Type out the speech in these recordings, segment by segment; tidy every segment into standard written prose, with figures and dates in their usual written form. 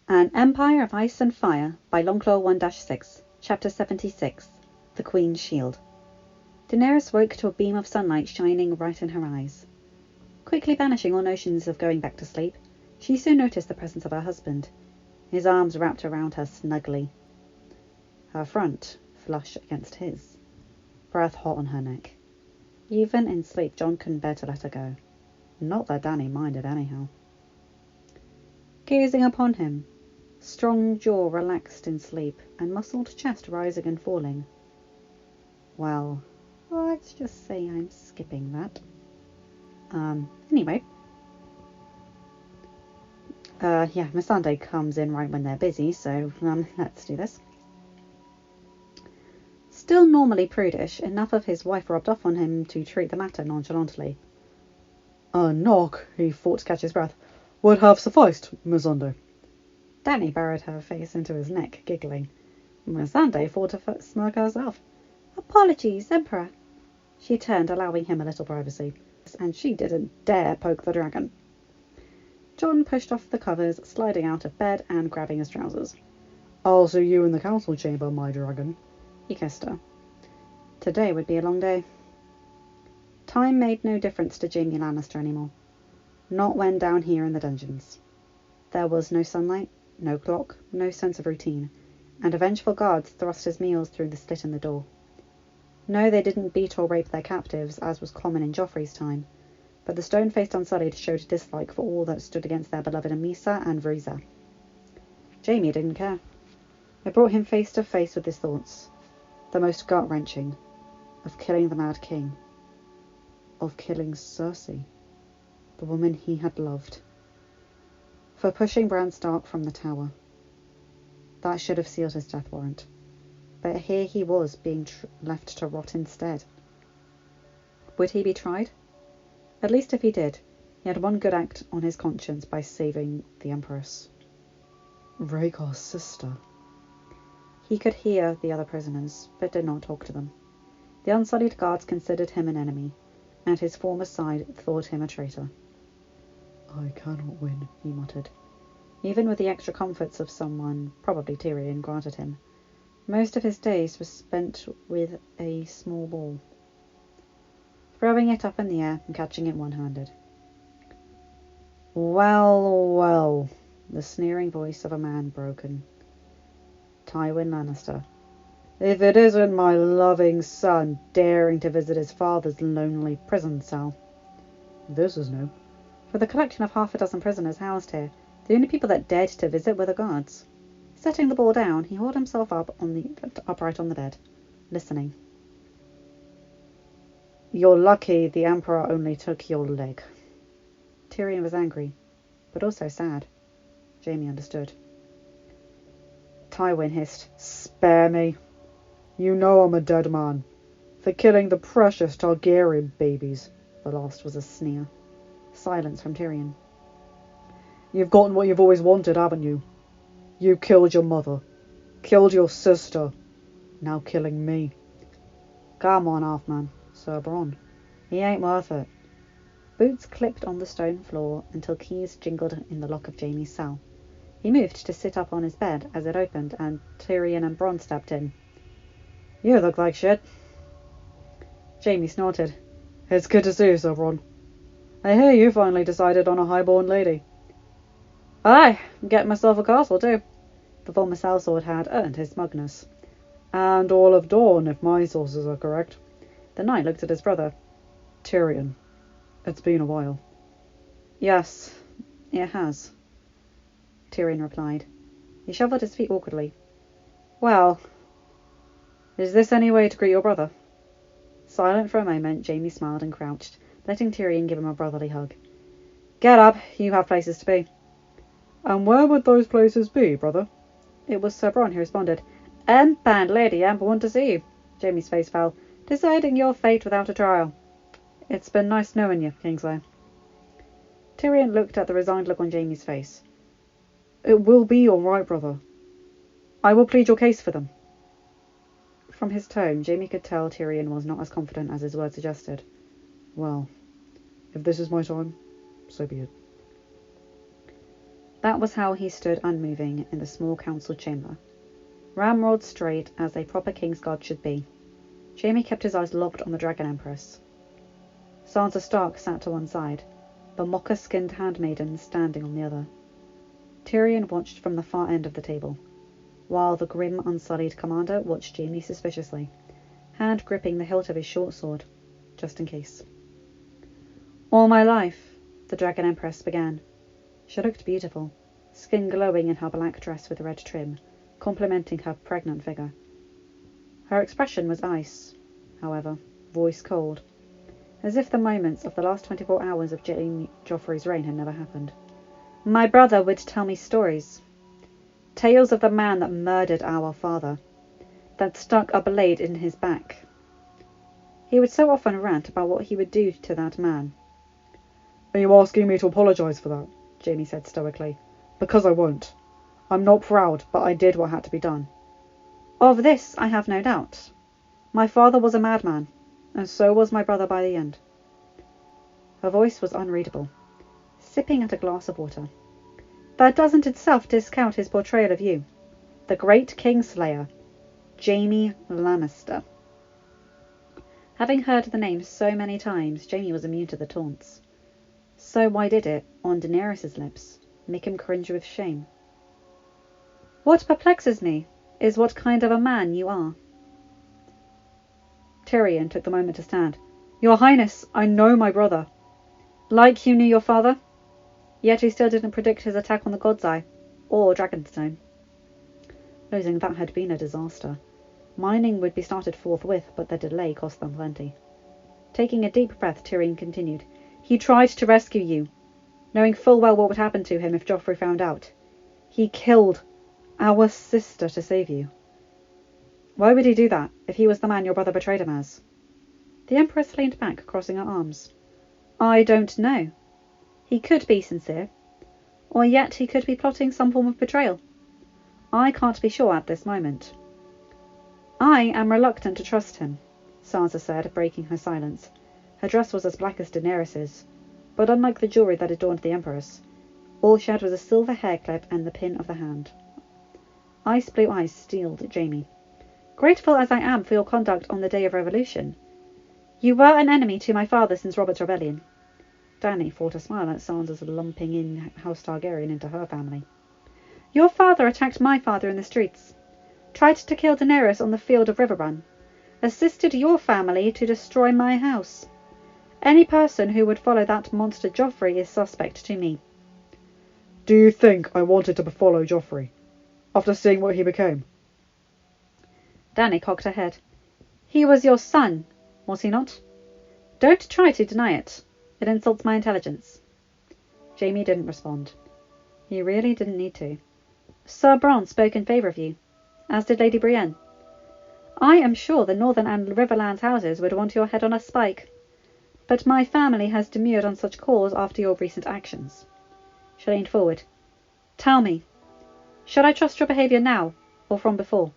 An Empire of Ice and Fire by Longclaw 1-6, Chapter 76, The Queen's Shield. Daenerys woke to a beam of sunlight shining right in her eyes. Quickly banishing all notions of going back to sleep, she soon noticed the presence of her husband, his arms wrapped around her snugly, her front flush against his, breath hot on her neck. Even in sleep, Jon couldn't bear to let her go. Not that Dany minded anyhow. Gazing upon him, strong jaw relaxed in sleep, and muscled chest rising and falling. Well, let's just say I'm skipping that. Anyway. Missandei comes in right when they're busy, so, let's do this. Still normally prudish, enough of his wife rubbed off on him to treat the matter nonchalantly. A knock, he thought to catch his breath, would have sufficed, Missandei. Dany burrowed her face into his neck, giggling. Missandei thought to smirk herself. Apologies, Emperor. She turned, allowing him a little privacy, and she didn't dare poke the dragon. Jon pushed off the covers, sliding out of bed and grabbing his trousers. I'll see you in the council chamber, my dragon. He kissed her. Today would be a long day. Time made no difference to Jaime Lannister anymore. Not when down here in the dungeons. There was no sunlight, no clock, no sense of routine, and a vengeful guards thrust his meals through the slit in the door. No, they didn't beat or rape their captives, as was common in Joffrey's time, but the stone-faced Unsullied showed a dislike for all that stood against their beloved Amisa and Vriza. Jaime didn't care. It brought him face to face with his thoughts, the most gut-wrenching, of killing the Mad King, of killing Cersei, the woman he had loved, for pushing Bran Stark from the tower. That should have sealed his death warrant. But here he was, being left to rot instead. Would he be tried? At least if he did, he had one good act on his conscience by saving the Empress. Rhaegar's sister. He could hear the other prisoners, but did not talk to them. The Unsullied guards considered him an enemy, and his former side thought him a traitor. I cannot win, he muttered. Even with the extra comforts of someone, probably Tyrion, granted him, most of his days were spent with a small ball, throwing it up in the air and catching it one-handed. Well, well, the sneering voice of a man broken. Tywin Lannister. If it isn't my loving son daring to visit his father's lonely prison cell. This is new. For the collection of half a dozen prisoners housed here, the only people that dared to visit were the guards. Setting the ball down, he hauled himself upright on the bed, listening. You're lucky the Emperor only took your leg. Tyrion was angry, but also sad. Jaime understood. Tywin hissed, Spare me. You know I'm a dead man. For killing the precious Targaryen babies. The last was a sneer. Silence from Tyrion. You've gotten what you've always wanted, haven't you? You killed your mother. Killed your sister. Now killing me. Come on, Halfman. Sir Bronn. He ain't worth it. Boots clipped on the stone floor until keys jingled in the lock of Jaime's cell. He moved to sit up on his bed as it opened, and Tyrion and Bronn stepped in. You look like shit. Jaime snorted. It's good to see you, Sir Bronn. I hear you finally decided on a highborn lady. Aye, get myself a castle too. The former sellsword had earned his smugness. And all of Dorne, if my sources are correct. The knight looked at his brother. Tyrion, it's been a while. Yes, it has, Tyrion replied. He shuffled his feet awkwardly. Well, is this any way to greet your brother? Silent for a moment, Jaime smiled and crouched, letting Tyrion give him a brotherly hug. Get up, you have places to be. And where would those places be, brother? It was Sir Bronn who responded. And Lady Amber want to see you. Jaime's face fell. Deciding your fate without a trial. It's been nice knowing you, Kingslayer. Tyrion looked at the resigned look on Jaime's face. It will be all right, brother. I will plead your case for them. From his tone, Jaime could tell Tyrion was not as confident as his words suggested. Well, if this is my time, so be it. That was how he stood unmoving in the small council chamber, ramrod straight as a proper king's guard should be. Jaime kept his eyes locked on the Dragon Empress. Sansa Stark sat to one side, the mocha-skinned handmaiden standing on the other. Tyrion watched from the far end of the table, while the grim, unsullied commander watched Jaime suspiciously, hand gripping the hilt of his short sword, just in case. "All my life," the Dragon Empress began. She looked beautiful, skin glowing in her black dress with red trim, complementing her pregnant figure. Her expression was ice, however, voice cold, as if the moments of the last 24 hours of Joffrey's reign had never happened. "My brother would tell me stories. Tales of the man that murdered our father, that stuck a blade in his back. He would so often rant about what he would do to that man." "Are you asking me to apologise for that?" Jaime said stoically. "Because I won't. I'm not proud, but I did what had to be done." "Of this I have no doubt. My father was a madman, and so was my brother by the end." Her voice was unreadable, sipping at a glass of water. "That doesn't itself discount his portrayal of you, the great Kingslayer, Jaime Lannister." Having heard the name so many times, Jaime was immune to the taunts. So why did it, on Daenerys' lips, make him cringe with shame? "What perplexes me is what kind of a man you are." Tyrion took the moment to stand. "Your Highness, I know my brother." "Like you knew your father?" Yet he still didn't predict his attack on the God's Eye, or Dragonstone. Losing that had been a disaster. Mining would be started forthwith, but the delay cost them plenty. Taking a deep breath, Tyrion continued. "He tried to rescue you, knowing full well what would happen to him if Joffrey found out. He killed our sister to save you." "Why would he do that, if he was the man your brother betrayed him as?" The Empress leaned back, crossing her arms. "I don't know. He could be sincere, or yet he could be plotting some form of betrayal. I can't be sure at this moment." "I am reluctant to trust him," Sansa said, breaking her silence. Her dress was as black as Daenerys's, but unlike the jewellery that adorned the Empress, all she had was a silver hair clip and the pin of the hand. Ice blue eyes steeled Jaime. "Grateful as I am for your conduct on the day of revolution, you were an enemy to my father since Robert's rebellion." Dany fought a smile at Sansa's lumping in House Targaryen into her family. "Your father attacked my father in the streets, tried to kill Daenerys on the field of Riverrun, assisted your family to destroy my house. Any person who would follow that monster Joffrey is suspect to me." "Do you think I wanted to follow Joffrey, after seeing what he became?" Dany cocked her head. "He was your son, was he not? Don't try to deny it. It insults my intelligence." Jaime didn't respond. He really didn't need to. "Sir Bronn spoke in favour of you, as did Lady Brienne. I am sure the Northern and Riverlands houses would want your head on a spike, but my family has demurred on such calls after your recent actions." She leaned forward. "Tell me, should I trust your behaviour now, or from before?"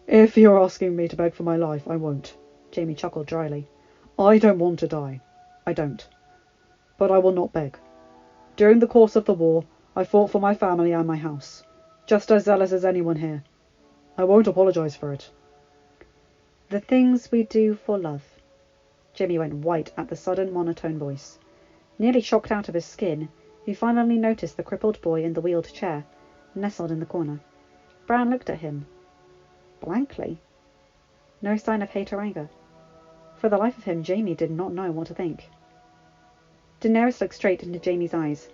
"If you're asking me to beg for my life, I won't," Jaime chuckled dryly. "I don't want to die. I don't. But I will not beg. During the course of the war, I fought for my family and my house, just as zealous as anyone here. I won't apologise for it." "The things we do for love." Jaime went white at the sudden monotone voice. Nearly shocked out of his skin, he finally noticed the crippled boy in the wheeled chair, nestled in the corner. Bran looked at him blankly. No sign of hate or anger. For the life of him, Jaime did not know what to think. Daenerys looked straight into Jaime's eyes.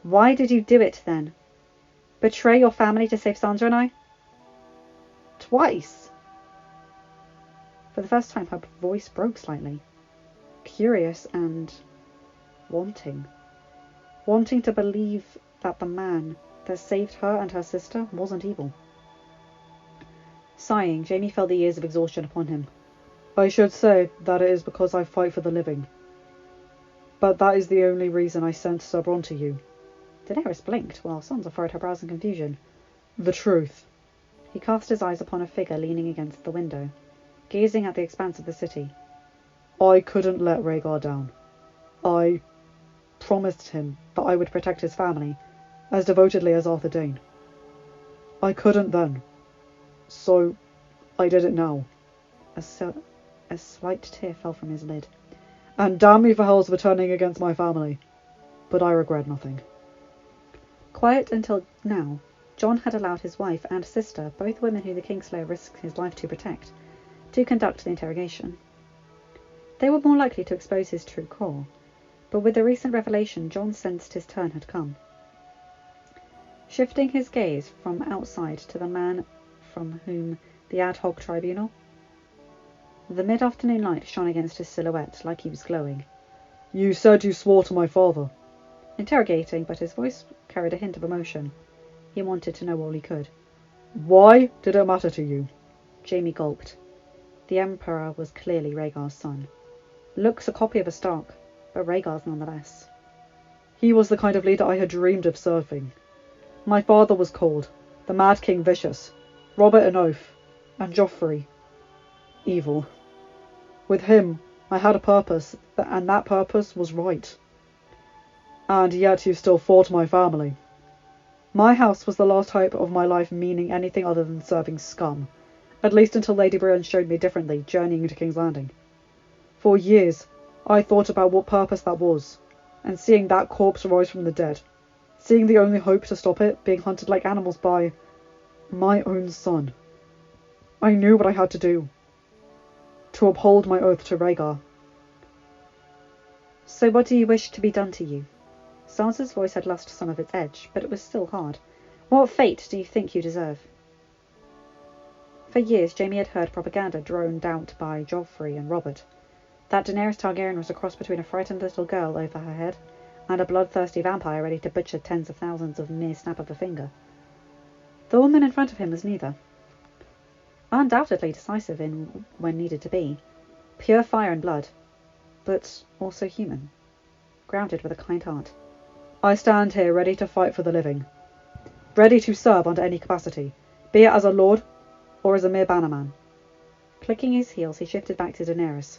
"Why did you do it, then? Betray your family to save Sansa and I?" "Twice." For the first time, her voice broke slightly. Curious and wanting. Wanting to believe that the man that saved her and her sister wasn't evil. Sighing, Jaime felt the years of exhaustion upon him. "I should say that it is because I fight for the living. But that is the only reason I sent Sir Bronn to you." Daenerys blinked, while Sansa furrowed her brows in confusion. "The truth." He cast his eyes upon a figure leaning against the window, gazing at the expanse of the city. "I couldn't let Rhaegar down. I promised him that I would protect his family, as devotedly as Arthur Dane. I couldn't then. So I did it now. A slight tear fell from his lid. And damn me for hell's for turning against my family. But I regret nothing. Quiet until now, John had allowed his wife and sister, both women who the Kingslayer risked his life to protect, to conduct the interrogation. They were more likely to expose his true core, but with the recent revelation, John sensed his turn had come. Shifting his gaze from outside to the man from whom the ad hoc tribunal, the mid-afternoon light shone against his silhouette like he was glowing. You said you swore to my father. Interrogating, but his voice carried a hint of emotion. He wanted to know all he could. Why did it matter to you? Jaime gulped. The Emperor was clearly Rhaegar's son. Looks a copy of a Stark, but Rhaegar's nonetheless. He was the kind of leader I had dreamed of serving. My father was cold, the Mad King vicious, Robert an oath, and Joffrey evil. With him, I had a purpose, and that purpose was right. And yet you still fought my family. My house was the last hope of my life meaning anything other than serving scum, at least until Lady Brienne showed me differently, journeying to King's Landing. For years, I thought about what purpose that was, and seeing that corpse rise from the dead, seeing the only hope to stop it being hunted like animals by my own son. I knew what I had to do, to uphold my oath to Rhaegar. So what do you wish to be done to you? Sansa's voice had lost some of its edge, but it was still hard. What fate do you think you deserve? For years, Jaime had heard propaganda droned out by Joffrey and Robert, that Daenerys Targaryen was a cross between a frightened little girl over her head and a bloodthirsty vampire ready to butcher tens of thousands of mere snap of a finger. The woman in front of him was neither. Undoubtedly decisive in when needed to be, pure fire and blood, but also human, grounded with a kind heart. I stand here ready to fight for the living, ready to serve under any capacity, be it as a lord or as a mere bannerman. Clicking his heels, he shifted back to Daenerys.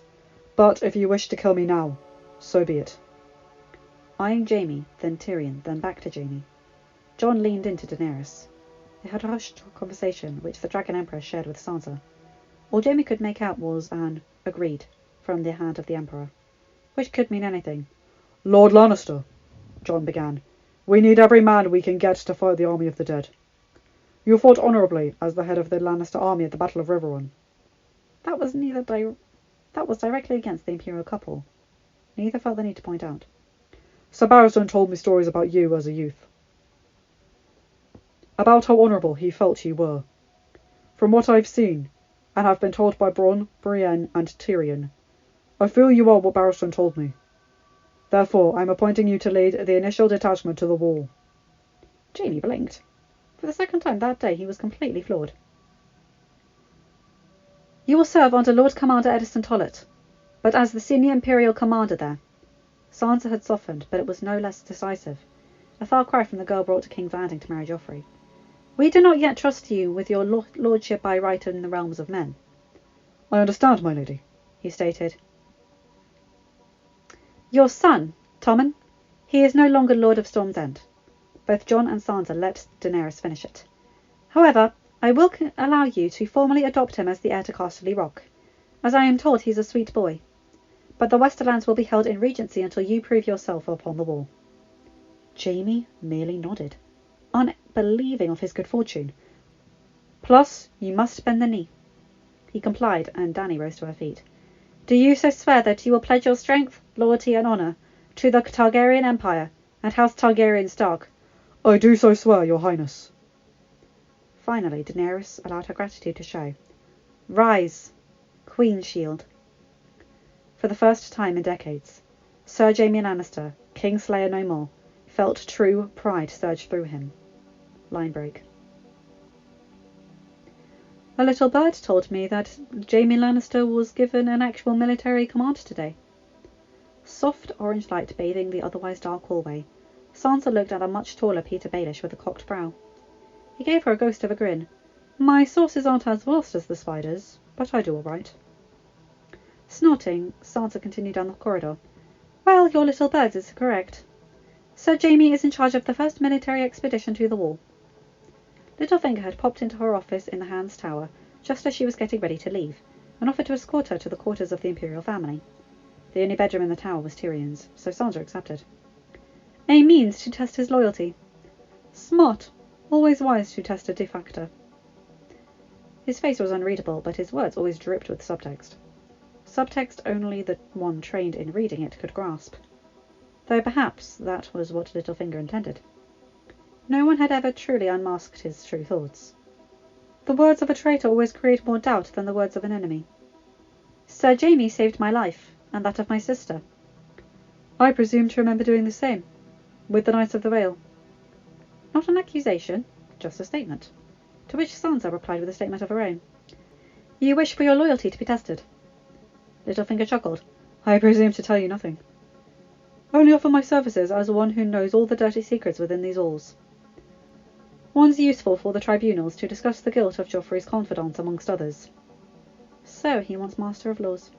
But if you wish to kill me now, so be it. Eyeing Jaime, then Tyrion, then back to Jaime, Jon leaned into Daenerys. They had a hushed conversation which the Dragon Emperor shared with Sansa. All Jaime could make out was an agreed from the hand of the Emperor, which could mean anything. Lord Lannister, Jon began, we need every man we can get to fight the army of the dead. You fought honourably as the head of the Lannister army at the Battle of Riverrun. That was directly against the Imperial couple. Neither felt the need to point out. Sir Barristan told me stories about you as a youth. About how honourable he felt you were. From what I've seen, and have been told by Bronn, Brienne, and Tyrion, I feel you are what Barristan told me. Therefore, I'm appointing you to lead the initial detachment to the wall. Jaime blinked. For the second time that day, he was completely floored. You will serve under Lord Commander Eddison Tollett, but as the senior Imperial commander there. Sansa had softened, but it was no less decisive, a far cry from the girl brought to King's Landing to marry Joffrey. We do not yet trust you with your lordship by right in the realms of men. I understand, my lady, he stated. Your son, Tommen, he is no longer Lord of Storm's End. Both Jon and Sansa let Daenerys finish it. However, I will allow you to formally adopt him as the heir to Casterly Rock, as I am told he's a sweet boy. But the Westerlands will be held in regency until you prove yourself upon the wall. Jaime merely nodded, unbelieving of his good fortune. Plus, you must bend the knee. He complied, and Dany rose to her feet. Do you so swear that you will pledge your strength, loyalty, and honour to the Targaryen Empire and House Targaryen Stark? I do so swear, your highness. Finally, Daenerys allowed her gratitude to show. Rise, Queen Shield. For the first time in decades, Sir Jaime Lannister, Kingslayer no more, felt true pride surge through him. Line break. A little bird told me that Jaime Lannister was given an actual military command today. Soft orange light bathing the otherwise dark hallway, Sansa looked at a much taller Peter Baelish with a cocked brow. He gave her a ghost of a grin. My sources aren't as vast as the spiders, but I do all right. Snorting, Sansa continued down the corridor. Well, your little bird is correct. Sir Jamie is in charge of the first military expedition to the wall. Littlefinger had popped into her office in the Hand's Tower just as she was getting ready to leave, and offered to escort her to the quarters of the imperial family. The only bedroom in the tower was Tyrion's, so Sansa accepted. A means to test his loyalty. Smart, always wise to test a de facto. His face was unreadable, but his words always dripped with subtext. Subtext only the one trained in reading it could grasp. Though perhaps that was what Littlefinger intended. No one had ever truly unmasked his true thoughts. The words of a traitor always create more doubt than the words of an enemy. Sir Jamie saved my life, and that of my sister. I presume to remember doing the same, with the Knights of the Vale. Not an accusation, just a statement, to which Sansa replied with a statement of her own. You wish for your loyalty to be tested. Littlefinger chuckled. I presume to tell you nothing. Only offer my services as one who knows all the dirty secrets within these walls. One's useful for the tribunals to discuss the guilt of Joffrey's confidants amongst others. So he wants Master of Laws.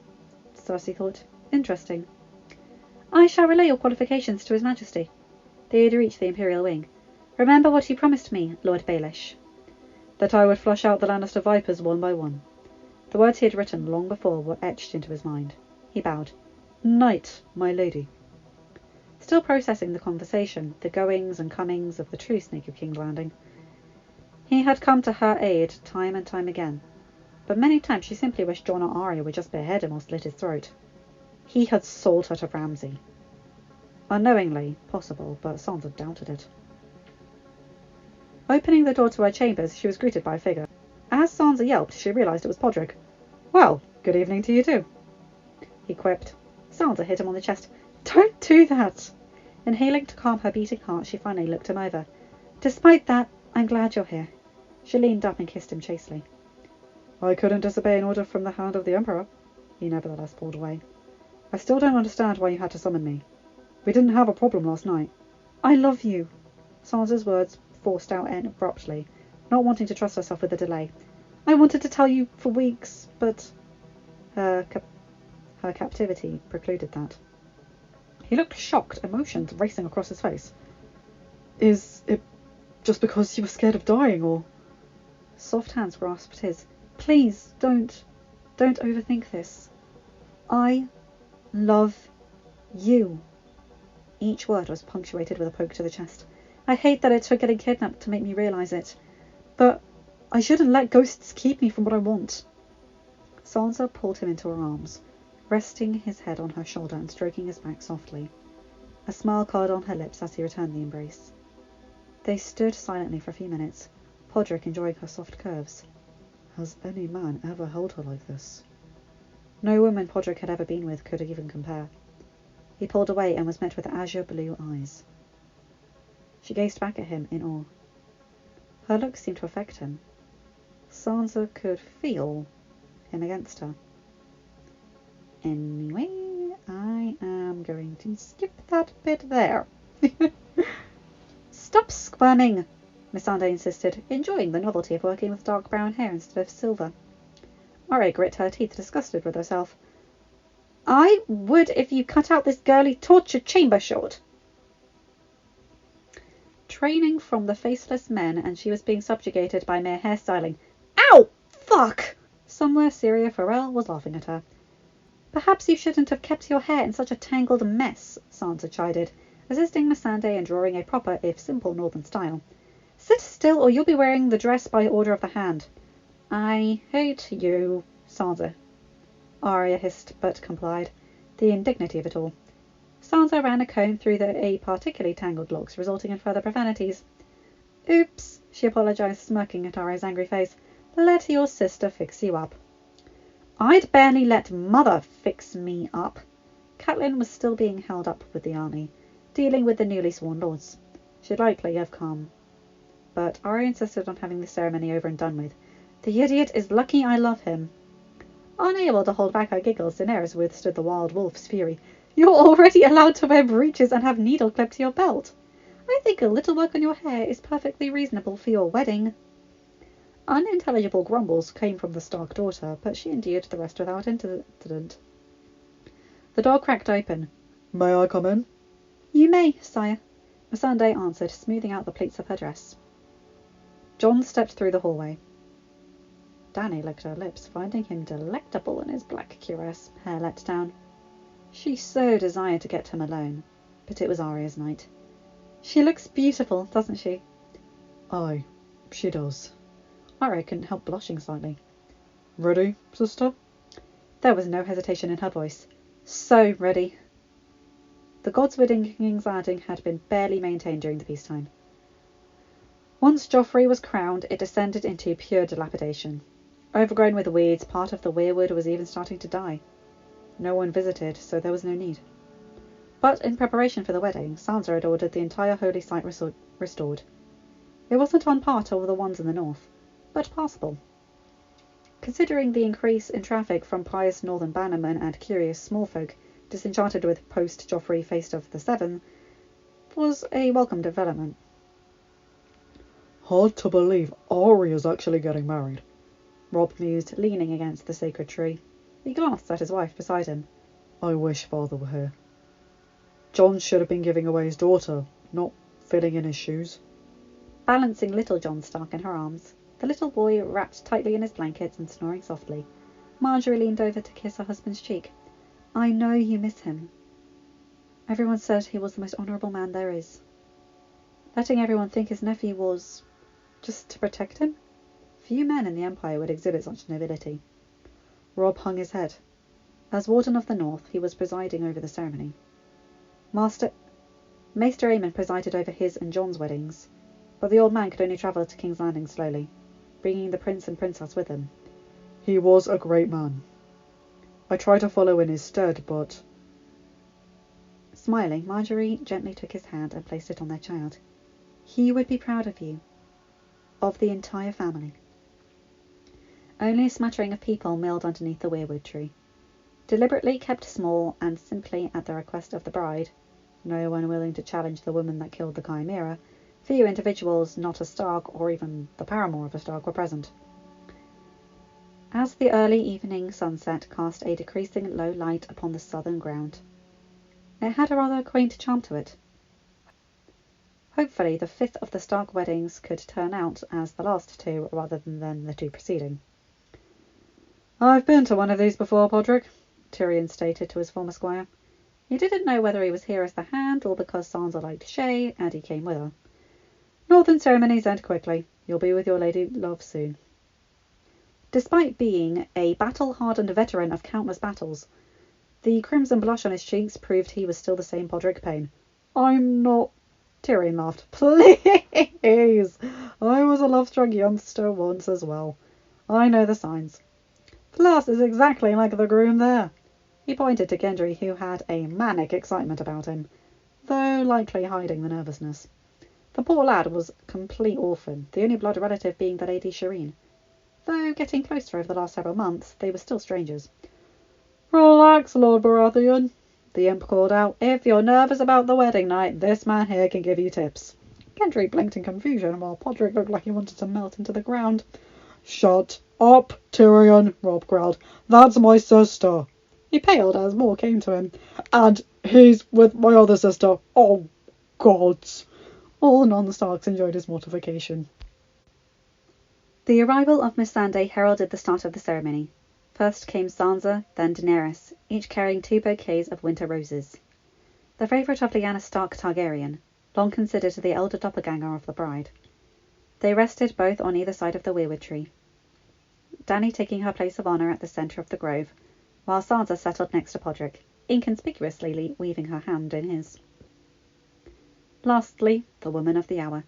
Cersei thought. Interesting. I shall relay your qualifications to His Majesty. They had reached the Imperial wing. Remember what you promised me, Lord Baelish. That I would flush out the Lannister vipers one by one. The words he had written long before were etched into his mind. He bowed. Knight, my lady. Still processing the conversation, the goings and comings of the true Snake of King's Landing. He had come to her aid time and time again, but many times she simply wished Jon or Arya would just behead him or slit his throat. He had sold her to Ramsay. Unknowingly, possible, but Sansa doubted it. Opening the door to her chambers, she was greeted by a figure. As Sansa yelped, she realised it was Podrick. Well, good evening to you too, he quipped. Sansa hit him on the chest. Don't do that! Inhaling to calm her beating heart, she finally looked him over. Despite that, I'm glad you're here. She leaned up and kissed him chastely. I couldn't disobey an order from the hand of the Emperor, he nevertheless pulled away. I still don't understand why you had to summon me. We didn't have a problem last night. I love you. Sansa's words forced out abruptly, not wanting to trust herself with the delay. I wanted to tell you for weeks, but her captivity precluded that. He looked shocked, emotions racing across his face. Is it just because you were scared of dying, or? Soft hands grasped his. Please, don't overthink this. I love you. Each word was punctuated with a poke to the chest. I hate that it took getting kidnapped to make me realise it, but I shouldn't let ghosts keep me from what I want. Sansa pulled him into her arms, resting his head on her shoulder and stroking his back softly. A smile curled on her lips as he returned the embrace. They stood silently for a few minutes, Podrick enjoying her soft curves. Has any man ever held her like this? No woman Podrick had ever been with could even compare. He pulled away and was met with azure blue eyes. She gazed back at him in awe. Her look seemed to affect him. Sansa could feel him against her. Anyway, I am going to skip that bit there. Stop squirming, Missandei insisted, enjoying the novelty of working with dark brown hair instead of silver. Arya grit her teeth, disgusted with herself. I would if you cut out this girly torture chamber short. Training from the faceless men, and she was being subjugated by mere hairstyling. Ow! Fuck! Somewhere Syria Farrell was laughing at her. Perhaps you shouldn't have kept your hair in such a tangled mess, Sansa chided, assisting Missandei in drawing a proper, if simple, northern style. Sit still, or you'll be wearing the dress by order of the Hand. I hate you, Sansa. Arya hissed, but complied. The indignity of it all. Sansa ran a comb through a particularly tangled locks, resulting in further profanities. Oops, she apologised, smirking at Arya's angry face. Let your sister fix you up. I'd barely let Mother fix me up. Catelyn was still being held up with the army, dealing with the newly sworn lords. She'd likely have come. But Arya insisted on having the ceremony over and done with. The idiot is lucky I love him. Unable to hold back her giggles, Daenerys withstood the wild wolf's fury. You're already allowed to wear breeches and have needle clipped to your belt. I think a little work on your hair is perfectly reasonable for your wedding. Unintelligible grumbles came from the Stark daughter, but she endured the rest without incident. The door cracked open. May I come in? You may, sire. Missandei answered, smoothing out the pleats of her dress. John stepped through the hallway. Dany licked her lips, finding him delectable in his black cuirass, hair let down. She so desired to get him alone, but it was Arya's night. She looks beautiful, doesn't she? Aye, she does. Arya couldn't help blushing slightly. Ready, sister? There was no hesitation in her voice. So ready. The God's Wedding King's Landing had been barely maintained during the peacetime. Once Joffrey was crowned, it descended into pure dilapidation. Overgrown with weeds, part of the weirwood was even starting to die. No one visited, so there was no need. But in preparation for the wedding, Sansa had ordered the entire holy site restored. It wasn't on par to the ones in the north, but passable. Considering the increase in traffic from pious northern bannermen and curious small folk disenchanted with post-Joffrey Feast of the Seven, was a welcome development. Hard to believe Arya's actually getting married, Robb mused, leaning against the sacred tree. He glanced at his wife beside him. I wish father were here. Jon should have been giving away his daughter, not filling in his shoes. Balancing little Jon Stark in her arms, the little boy wrapped tightly in his blankets and snoring softly, Marjorie leaned over to kiss her husband's cheek. I know you miss him. Everyone said he was the most honourable man there is. Letting everyone think his nephew was just to protect him? Few men in the Empire would exhibit such nobility. Robb hung his head. As Warden of the North, he was presiding over the ceremony. Maester Aemon presided over his and Jon's weddings, but the old man could only travel to King's Landing slowly, bringing the prince and princess with him. He was a great man. I tried to follow in his stead, but... Smiling, Marjorie gently took his hand and placed it on their child. He would be proud of you. Of the entire family. Only a smattering of people milled underneath the weirwood tree. Deliberately kept small and simply at the request of the bride, no one willing to challenge the woman that killed the Chimera, few individuals, not a Stark or even the paramour of a Stark, were present. As the early evening sunset cast a decreasing low light upon the southern ground, it had a rather quaint charm to it. Hopefully the fifth of the Stark weddings could turn out as the last two rather than the two preceding. I've been to one of these before, Podrick, Tyrion stated to his former squire. He didn't know whether he was here as the Hand or because Sansa liked Shay and he came with her. Northern ceremonies end quickly. You'll be with your lady love soon. Despite being a battle-hardened veteran of countless battles, the crimson blush on his cheeks proved he was still the same Podrick Payne. I'm not... Tyrion laughed. Please! I was a love-struck youngster once as well. I know the signs. Plus, is exactly like the groom there. He pointed to Gendry, who had a manic excitement about him, though likely hiding the nervousness. The poor lad was a complete orphan, the only blood relative being the Lady Shireen. Though getting closer over the last several months, they were still strangers. Relax, Lord Baratheon, the imp called out. If you're nervous about the wedding night, this man here can give you tips. Gendry blinked in confusion, while Podrick looked like he wanted to melt into the ground. Shut up, Tyrion, Robb growled. That's my sister. He paled as more came to him. And he's with my other sister. Oh, gods. All non-Starks enjoyed his mortification. The arrival of Missandei heralded the start of the ceremony. First came Sansa, then Daenerys, each carrying 2 bouquets of winter roses. The favourite of Lyanna Stark Targaryen, long considered the elder doppelganger of the bride. They rested both on either side of the weirwood tree, Dany taking her place of honour at the centre of the grove, while Sansa settled next to Podrick, inconspicuously weaving her hand in his. Lastly, the woman of the hour.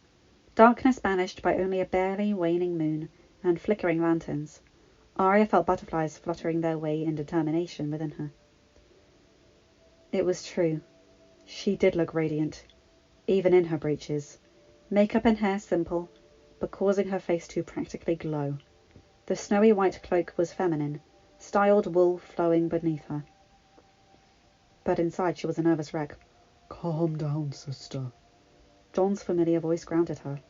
Darkness banished by only a barely waning moon and flickering lanterns. Arya felt butterflies fluttering their way in determination within her. It was true. She did look radiant, even in her breeches. Makeup and hair simple, but causing her face to practically glow. The snowy white cloak was feminine, styled wool flowing beneath her. But inside she was a nervous wreck. Calm down, sister. Jon's familiar voice grounded her.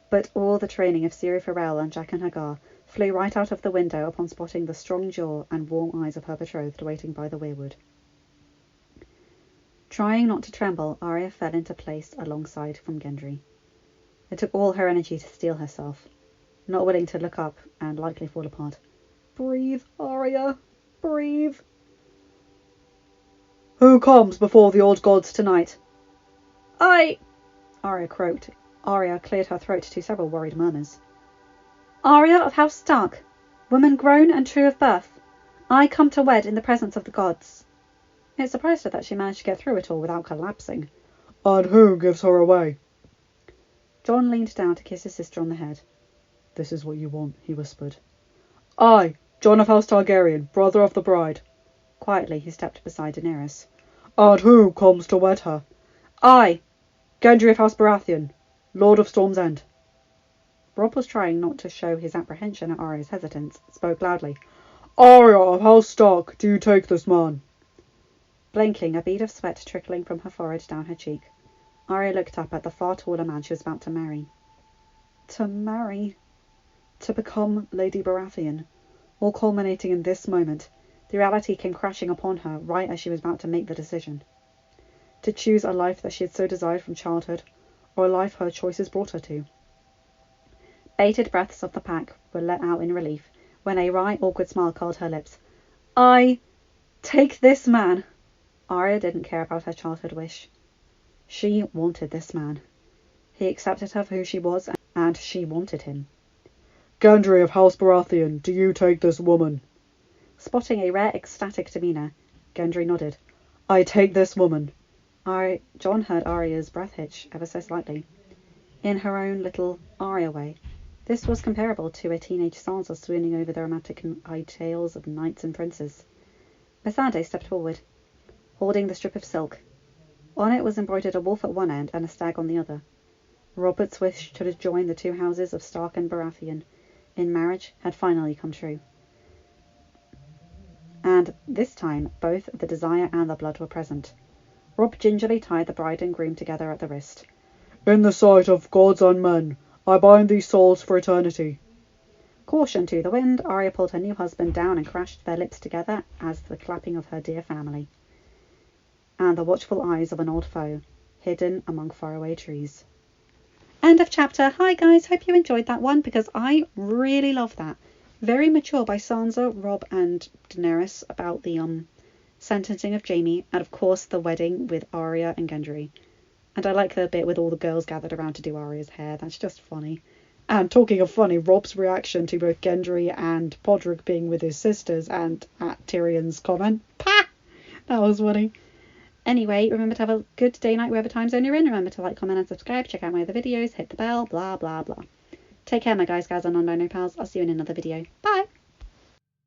But all the training of Ciri Farrell and Jaqen H'ghar flew right out of the window upon spotting the strong jaw and warm eyes of her betrothed waiting by the weirwood. Trying not to tremble, Arya fell into place alongside from Gendry. It took all her energy to steel herself, not willing to look up and likely fall apart. Breathe, Arya, breathe. Who comes before the old gods tonight? I, Arya croaked. Arya cleared her throat to several worried murmurs. Arya of House Stark, woman grown and true of birth. I come to wed in the presence of the gods. It surprised her that she managed to get through it all without collapsing. And who gives her away? Jon leaned down to kiss his sister on the head. This is what you want, he whispered. I, Jon of House Targaryen, brother of the bride. Quietly he stepped beside Daenerys. And who comes to wed her? I, Gendry of House Baratheon, Lord of Storm's End. Robb was trying not to show his apprehension at Arya's hesitance, spoke loudly. Arya of House Stark, do you take this man? Blinking, a bead of sweat trickling from her forehead down her cheek, Arya looked up at the far taller man she was about to marry. To marry? To become Lady Baratheon, all culminating in this moment. The reality came crashing upon her right as she was about to make the decision. To choose a life that she had so desired from childhood, or a life her choices brought her to. Bated breaths of the pack were let out in relief when a wry, awkward smile curled her lips. I take this man. Arya didn't care about her childhood wish. She wanted this man. He accepted her for who she was, and she wanted him. Gendry of House Baratheon, do you take this woman? Spotting a rare ecstatic demeanour, Gendry nodded. I take this woman. Jon heard Arya's breath hitch ever so slightly. In her own little Arya way, this was comparable to a teenage Sansa swooning over the romantic ideals of knights and princes. Missandei stepped forward, holding the strip of silk. On it was embroidered a wolf at one end and a stag on the other. Robert's wish to join the two houses of Stark and Baratheon in marriage had finally come true. And this time both the desire and the blood were present. Robb gingerly tied the bride and groom together at the wrist. In the sight of gods and men, I bind these souls for eternity. Caution to the wind, Arya pulled her new husband down and crashed their lips together as the clapping of her dear family, and the watchful eyes of an old foe, hidden among faraway trees. End of chapter. Hi guys, hope you enjoyed that one, because I really love that. Very mature by Sansa, Robb and Daenerys about the sentencing of Jaime, and of course the wedding with Arya and Gendry. And I like the bit with all the girls gathered around to do Arya's hair. That's just funny. And talking of funny, Robb's reaction to both Gendry and Podrick being with his sisters and at Tyrion's comment. Pah! That was funny. Anyway, remember to have a good day, night, wherever time zone you're in. Remember to like, comment and subscribe. Check out my other videos. Hit the bell. Blah, blah, blah. Take care, my guys, gals, and non-dino pals. I'll see you in another video.